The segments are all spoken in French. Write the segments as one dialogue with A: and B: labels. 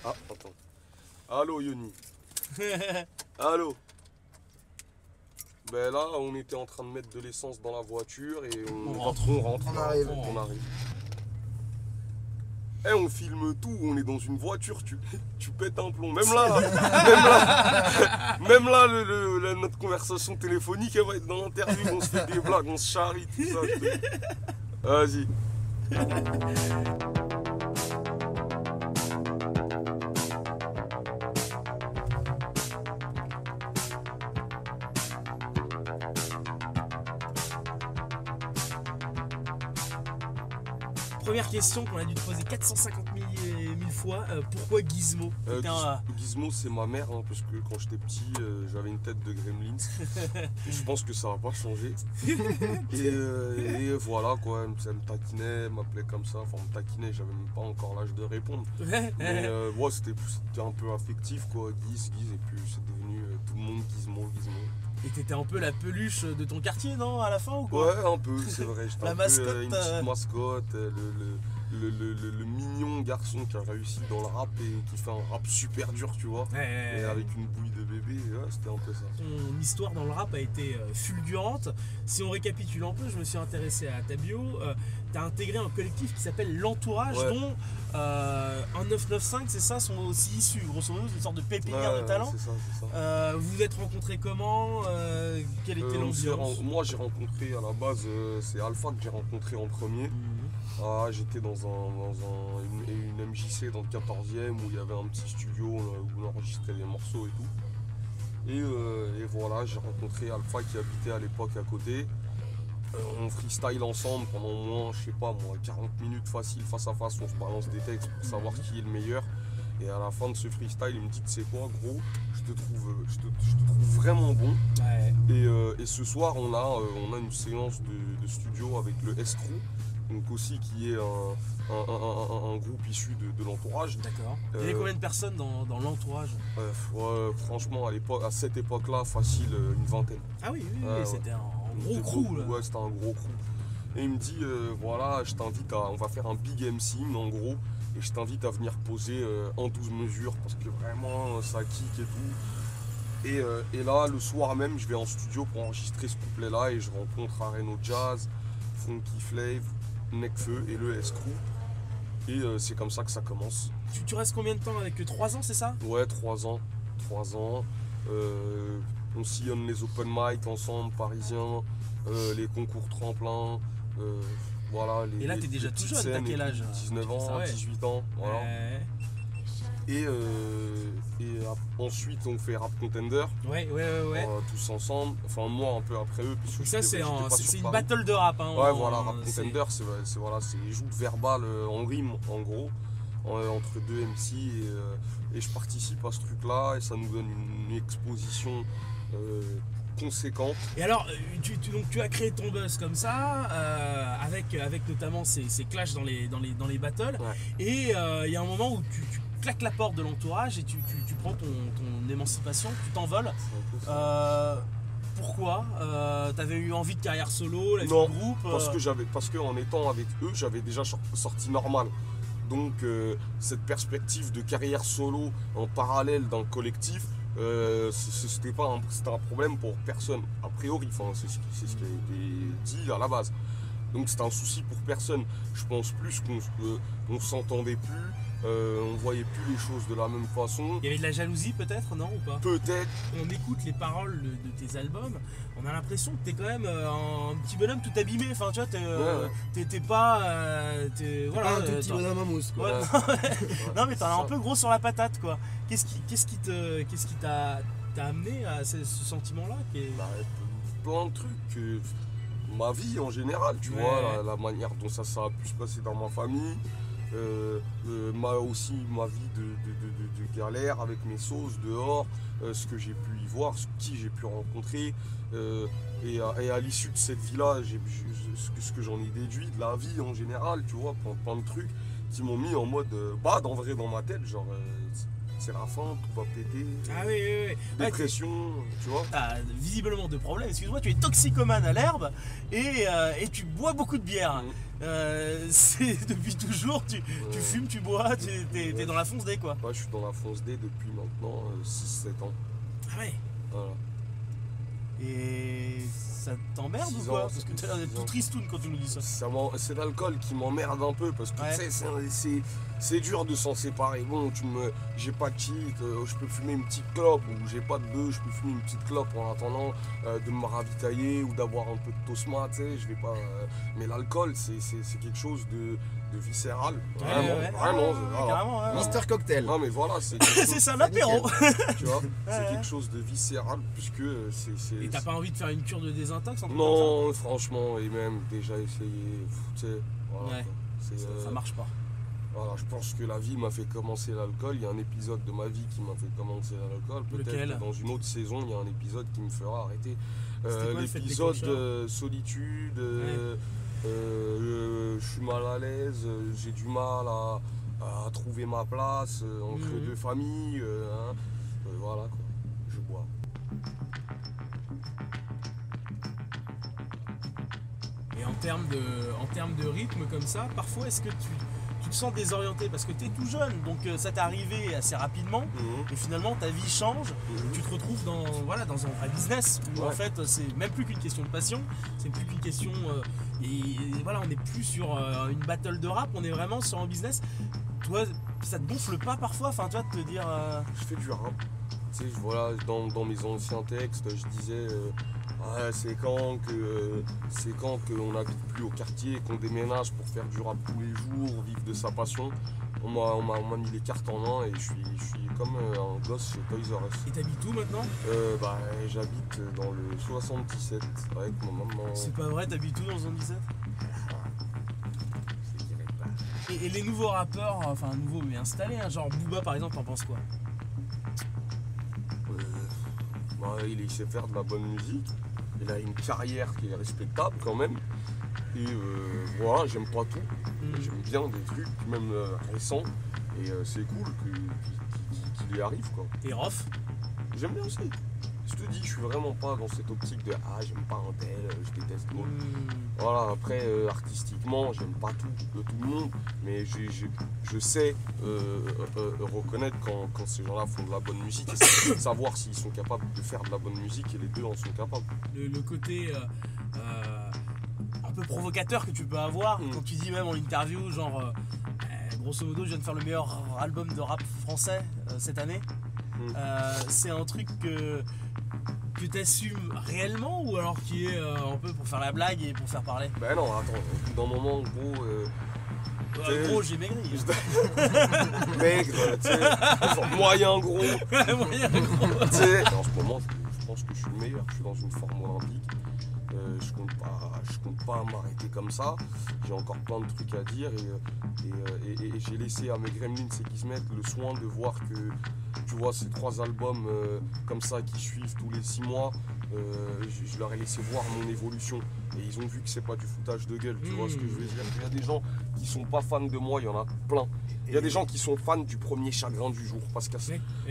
A: Ah, attends. Allô, Yoni. Allô. Ben là, on était en train de mettre de l'essence dans la voiture et
B: On
A: on
B: rentre.
A: rentre.
C: On
A: là,
C: arrive.
A: On arrive. Eh, on filme tout, on est dans une voiture, tu pètes un plomb. Même là, même là notre conversation téléphonique, elle va être dans l'interview, on se fait des blagues, on se charrie, tout ça. Vas-y.
B: Première question qu'on a dû te poser 450 000 fois, pourquoi Gizmo?
A: Gizmo, c'est ma mère, hein, parce que quand j'étais petit, j'avais une tête de gremlins. Je pense que ça va pas changer. Et voilà, quoi, elle me taquinait, elle m'appelait comme ça. Enfin, me taquinait, j'avais même pas encore l'âge de répondre. Mais ouais, c'était un peu affectif, quoi, Giz, et puis c'est devenu tout le monde Gizmo.
B: Et t'étais un peu la peluche de ton quartier, non, à la fin ou quoi?
A: Ouais, un peu, c'est vrai. J'étais
B: La
A: un
B: mascotte,
A: peu une petite mascotte, le mignon garçon qui a réussi dans le rap et qui fait un rap super dur, tu vois. Et avec une bouille de bébé, ouais, c'était un peu ça.
B: Ton histoire dans le rap a été fulgurante. Si on récapitule un peu, je me suis intéressé à ta bio. T'as intégré un collectif qui s'appelle L'Entourage,
A: Ouais.
B: dont un 995, c'est ça, sont aussi issus, grosso modo, une sorte de pépinière de talent.
A: C'est ça.
B: Vous vous êtes rencontrés comment? Quelle était l'ambiance?
A: Moi, j'ai rencontré à la base, c'est Alpha que j'ai rencontré en premier. Ah, j'étais dans une MJC dans le 14e où il y avait un petit studio où on enregistrait les morceaux et tout. Et voilà, j'ai rencontré Alpha qui habitait à l'époque à côté. On freestyle ensemble pendant au moins, je sais pas moi, 40 minutes facile face à face, on se balance des textes pour savoir qui est le meilleur. Et à la fin de ce freestyle, il me dit, tu sais quoi, gros, je te trouve vraiment bon.
B: Ouais.
A: Et ce soir, on a une séance de studio avec le Estro, donc aussi qui est un groupe issu de l'entourage.
B: D'accord. Il y avait combien de personnes dans l'entourage?
A: Ouais, franchement, à cette époque-là, facile, une vingtaine.
B: Ah oui,
A: Ouais.
B: c'était un gros crew là.
A: Ouais, c'était un gros crew. Et il me dit, voilà, on va faire un big MCing en gros, et je t'invite à venir poser en 12 mesures, parce que vraiment, ça kick et tout. Et là, le soir même, je vais en studio pour enregistrer ce couplet-là, et je rencontre Areno Jazz, Funky Flav, Necfeu et le S-Crew. Et c'est comme ça que ça commence.
B: Tu restes combien de temps avec eux? 3 ans, c'est ça?
A: Ouais, 3 ans. On sillonne les open mic ensemble, parisiens, les concours tremplins, voilà.
B: Et là, t'es déjà tout jeune, t'as quel âge?
A: 19 ans,
B: ouais.
A: 18 ans, voilà.
B: Ouais.
A: Et ensuite, on fait Rap Contender,
B: Ouais.
A: tous ensemble. Enfin, moi, un peu après eux. Puisque
B: Donc ça,
A: j'étais pas sur
B: une
A: Paris.
B: battle de rap. Hein,
A: Ouais, voilà, Rap Contender, c'est les joutes verbales en rime, en gros, entre deux MC. Et je participe à ce truc-là, et ça nous donne une exposition conséquente.
B: Et alors, donc, tu as créé ton buzz comme ça, avec notamment ces clashs dans les battles.
A: Ouais.
B: Et il y a un moment où tu claques la porte de l'entourage et tu prends ton émancipation, tu t'envoles.
A: C'est un peu ça.
B: Pourquoi t'avais eu envie de carrière solo, la vie
A: Non,
B: de groupe
A: parce que en étant avec eux, j'avais déjà sorti Normal. Donc cette perspective de carrière solo en parallèle d'un collectif, c'était un problème pour personne, a priori, enfin, c'est ce qui a été dit à la base. Donc c'était un souci pour personne. Je pense plus qu'on s'entendait plus, on voyait plus les choses de la même façon.
B: Il y avait de la jalousie peut-être, non ou pas?
A: Peut-être.
B: On écoute les paroles de tes albums, on a l'impression que t'es quand même un petit bonhomme tout abîmé. Enfin, tu vois, t'es pas.
C: Voilà, un tout petit bonhomme à mousse, quoi.
A: Ouais.
B: Non, mais t'en as
A: Ça.
B: un peu gros sur la patate, quoi. Qu'est-ce qui t'a amené à ce sentiment-là
A: Bah, plein de trucs. Ma vie en général, tu
B: Ouais.
A: vois, la manière dont ça a pu se passer dans ma famille. Aussi ma vie de galère avec mes sauces dehors, ce que j'ai pu y voir, qui j'ai pu rencontrer, et à l'issue de cette vie-là, ce que j'en ai déduit de la vie en général, tu vois, plein de trucs qui m'ont mis en mode bad en vrai dans ma tête, genre c'est la fin, tout va péter.
B: Ah oui, oui, oui.
A: Dépression, tu vois.
B: T'as visiblement deux problèmes. Excuse-moi, tu es toxicomane à l'herbe et tu bois beaucoup de bière. C'est depuis toujours, tu fumes, tu bois, t'es dans la fonce D quoi.
A: Ouais, je suis dans la fonce D depuis maintenant 6-7 ans.
B: Ah ouais.
A: Voilà.
B: Et ça t'emmerde ou
A: 6
B: quoi?
A: ans,
B: Parce que tu as l'air d'être
A: 6
B: tout
A: ans.
B: tristoun quand tu nous dis ça.
A: C'est l'alcool qui m'emmerde un peu parce que
B: Ouais.
A: tu sais, c'est dur de s'en séparer. Bon, j'ai pas de cheat, je peux fumer une petite clope ou j'ai pas de bœuf, je peux fumer une petite clope en attendant de me ravitailler ou d'avoir un peu de tosma, tu sais, je vais pas. Mais l'alcool, c'est quelque chose de viscéral. Vraiment,
B: ouais.
A: vraiment.
B: Ah,
A: voilà.
B: carrément, ouais.
C: Mister Cocktail.
A: Non mais voilà, c'est quelque chose,
B: C'est ça l'apéro.
A: tu vois,
B: Ouais.
A: c'est quelque chose de viscéral puisque c'est.
B: Et t'as pas envie de faire une cure de désintox en tout cas?
A: Non, franchement, et même déjà essayé, tu sais, voilà.
B: Ouais.
A: quoi. C'est,
B: Ça marche pas.
A: Voilà, je pense que la vie m'a fait commencer l'alcool. Il y a un épisode de ma vie qui m'a fait commencer l'alcool. Peut-être
B: Lequel?
A: que dans une autre saison, il y a un épisode qui me fera arrêter.
B: C'était quoi le fait
A: L'épisode
B: déclencheur?
A: solitude, je suis mal à l'aise, j'ai du mal à trouver ma place entre deux familles. Voilà quoi, je bois.
B: Et en termes de rythme comme ça, parfois est-ce que tu te sens désorienté parce que tu es tout jeune, donc ça t'est arrivé assez rapidement et finalement ta vie change, tu te retrouves dans un vrai business où en fait c'est même plus qu'une question de passion, c'est plus qu'une question et voilà, on n'est plus sur une battle de rap, on est vraiment sur un business. Toi, ça te gonfle pas parfois, enfin tu vois, de te dire
A: Je fais du rap. Tu sais, voilà, dans mes anciens textes, je disais c'est quand qu'on n'habite plus au quartier, qu'on déménage pour faire du rap tous les jours, vivre de sa passion. On m'a mis les cartes en main et je suis comme un gosse chez Toys R Us.
B: et t'habites où maintenant?
A: J'habite dans le 77 avec ma maman.
B: C'est pas vrai, t'habites où dans le 77? Et les nouveaux rappeurs, enfin nouveaux mais installés, hein, genre Booba par exemple, t'en penses quoi?
A: Il sait faire de la bonne musique. Il a une carrière qui est respectable quand même. Et voilà, j'aime pas tout. J'aime bien des trucs, même récents. Et c'est cool qu'il y arrive quoi.
B: Et Rof?
A: J'aime bien aussi. Je te dis, je suis vraiment pas dans cette optique de j'aime pas un tel, je déteste l'autre. Voilà, après artistiquement, j'aime pas tout de tout le monde, mais je sais reconnaître quand ces gens-là font de la bonne musique et savoir s'ils sont capables de faire de la bonne musique et les deux en sont capables.
B: Le côté un peu provocateur que tu peux avoir quand tu dis même en interview genre grosso modo je viens de faire le meilleur album de rap français cette année. C'est un truc que tu assumes réellement ou alors qui est un peu pour faire la blague et pour faire parler?
A: Ben non, attends, dans le moment gros
B: gros j'ai maigri.
A: Maigre, tu sais, genre moyen gros.
B: Moyen gros.
A: Tu sais, en ce moment, je pense que je suis le meilleur, je suis dans une forme olympique. Je compte pas m'arrêter comme ça. J'ai encore plein de trucs à dire et j'ai laissé à mes gremlins qui se mettent le soin de voir que, tu vois, ces 3 albums comme ça qui suivent tous les 6 mois, je leur ai laissé voir mon évolution et ils ont vu que c'est pas du foutage de gueule, tu vois ce que je veux dire. Il y a des gens qui sont pas fans de moi, il y en a plein. Il y a des gens qui sont fans du premier chagrin du jour parce qu'à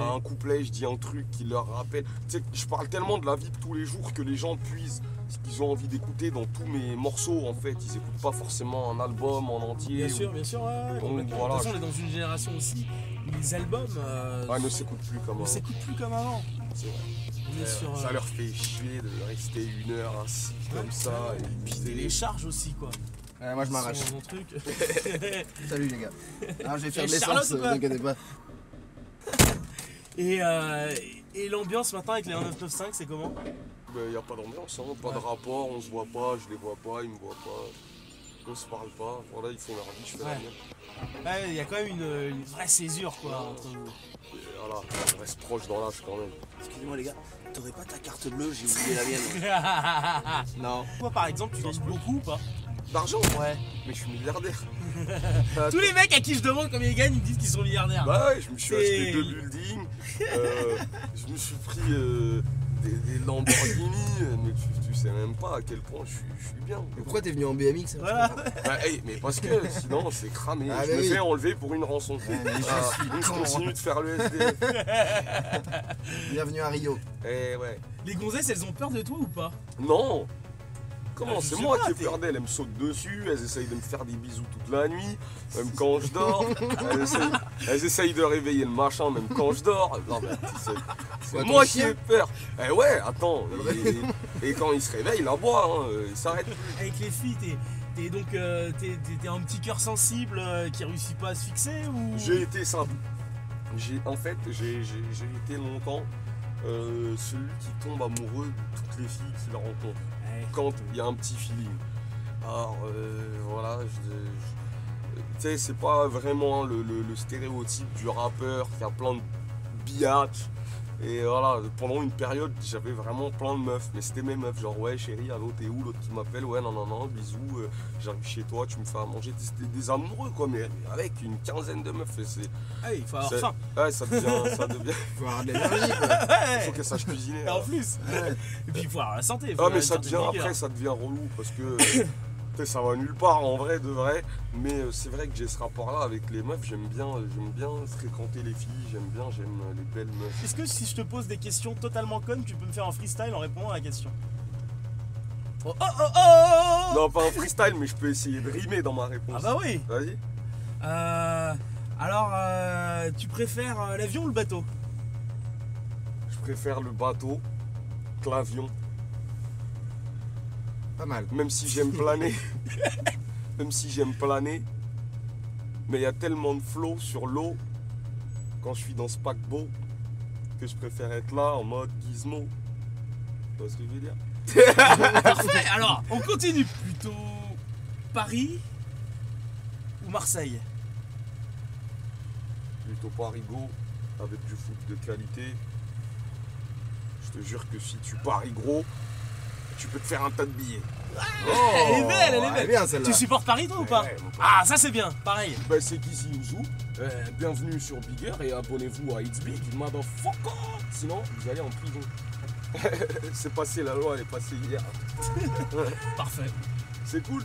A: un couplet je dis un truc qui leur rappelle. Tu sais, je parle tellement de la vie de tous les jours que les gens puisent ce qu'ils ont envie d'écouter dans tous mes morceaux en fait. Ils écoutent pas forcément un album en entier.
B: Bien sûr, ouais, complètement.
A: Voilà.
B: De toute façon, on est dans une génération aussi où les albums
A: ne s'écoutent plus comme
B: ne
A: avant.
B: s'écoutent plus comme avant.
A: C'est vrai.
B: On est sur,
A: Ça leur fait chier de rester 1 heure assis comme ça. Et
B: puis
A: puis
B: les charges aussi quoi.
C: Moi je m'arrache.
B: Mon truc.
C: Salut les gars. Alors je vais faire de
B: Charlotte,
C: l'essence,
B: ou pas
C: t'inquiètez pas.
B: Et l'ambiance maintenant avec les 1995 c'est comment?
A: Il n'y a pas d'ambiance, hein, pas de rapport, on se voit pas, je les vois pas, ils me voient pas, on se parle pas, voilà, ils font leur vie, je fais la mienne.
B: Ouais, il y a quand même une vraie césure quoi entre vous.
A: Et voilà, on reste proche dans l'âge quand même.
C: Excusez-moi les gars, t'aurais pas ta carte bleue, j'ai oublié la mienne. Non.
B: Toi par exemple tu gagnes beaucoup ou pas?
A: D'argent?
B: Ouais.
A: Mais je suis milliardaire.
B: Tous les mecs à qui je demande combien ils gagnent, ils me disent qu'ils sont milliardaires.
A: Bah ouais, je me suis acheté 2 buildings, je me suis pris des Lamborghini, mais tu sais même pas à quel point je suis bien.
C: Mais pourquoi t'es venu en BMX?
B: Voilà.
A: Hey, mais parce que sinon c'est cramé.
C: Ah,
A: je
C: mais
A: me
C: oui.
A: fais enlever pour une rançon. Je continue de faire le SDF.
C: Bienvenue à Rio.
A: Eh ouais.
B: Les gonzesses, elles ont peur de toi ou pas?
A: Non. Comment?
B: Ah, je
A: C'est
B: sais
A: moi
B: pas,
A: qui ai
B: t'es-
A: peur d'elles. Elles me sautent dessus, elles essayent de me faire des bisous toute la nuit, même quand je dors. Elles essayent de réveiller le machin, même quand je dors. Non, mais c'est
C: Ouais,
A: moi
C: ton
A: qui
C: chien.
A: ai peur. Eh ouais, attends. Et quand il se réveille, il aboie, hein, il s'arrête plus.
B: Avec les filles, t'es donc t'es un petit cœur sensible qui réussit pas à se fixer ou?
A: J'ai été simple. En fait, j'ai été longtemps celui qui tombe amoureux de toutes les filles qu'il rencontre.
B: Ouais.
A: Quand il y a un petit feeling. Alors voilà, tu sais, c'est pas vraiment le stéréotype du rappeur qui a plein de biatchs. Et voilà, pendant une période, j'avais vraiment plein de meufs, mais c'était mes meufs, genre ouais chérie, allô t'es où? L'autre qui m'appelle, ouais non, bisous, j'arrive chez toi, tu me fais à manger. C'était des amoureux quoi, mais avec une quinzaine de meufs. Et
B: Ah oui, il faut avoir
A: c'est-
B: faim.
A: ouais, ça devient.
C: Faut avoir de l'énergie quoi.
A: Il faut qu'elle sache cuisiner.
B: Et en
A: là.
B: plus. Et puis il faut avoir la santé. faut
A: Ah
B: avoir
A: mais
B: une
A: ça
B: certaine
A: devient
B: vigueur.
A: après ça devient relou parce que tu sais, ça va nulle part en vrai de vrai, mais c'est vrai que j'ai ce rapport là avec les meufs, j'aime bien fréquenter les filles, j'aime les belles meufs.
B: Est-ce que si je te pose des questions totalement connes, tu peux me faire un freestyle en répondant à la question? Oh oh oh oh!
A: Non pas un freestyle mais je peux essayer de rimer dans ma réponse.
B: Ah bah oui.
A: Vas-y.
B: Alors, tu préfères l'avion ou le bateau?
A: Je préfère le bateau que l'avion,
C: Pas mal.
A: même si j'aime planer. Même si j'aime planer, mais il y a tellement de flow sur l'eau quand je suis dans ce paquebot que je préfère être là en mode gizmo. Tu vois ce que je veux dire?
B: Parfait. Alors, on continue. Plutôt Paris ou Marseille?
A: Plutôt Paris-Go avec du foot de qualité. Je te jure que si tu paries gros, tu peux te faire un tas de billets.
B: Elle est belle, elle est belle.
C: bien celle-là.
B: Tu supportes Paris toi ou pas?
A: Ouais, mon pote.
B: Ah, ça c'est bien, pareil.
A: Ben, c'est Gizy Ouzou. Bienvenue sur Bigger et abonnez-vous à It's Big, motherfucker. Sinon, vous allez en prison. C'est passé, la loi elle est passée hier.
B: Parfait.
A: C'est cool.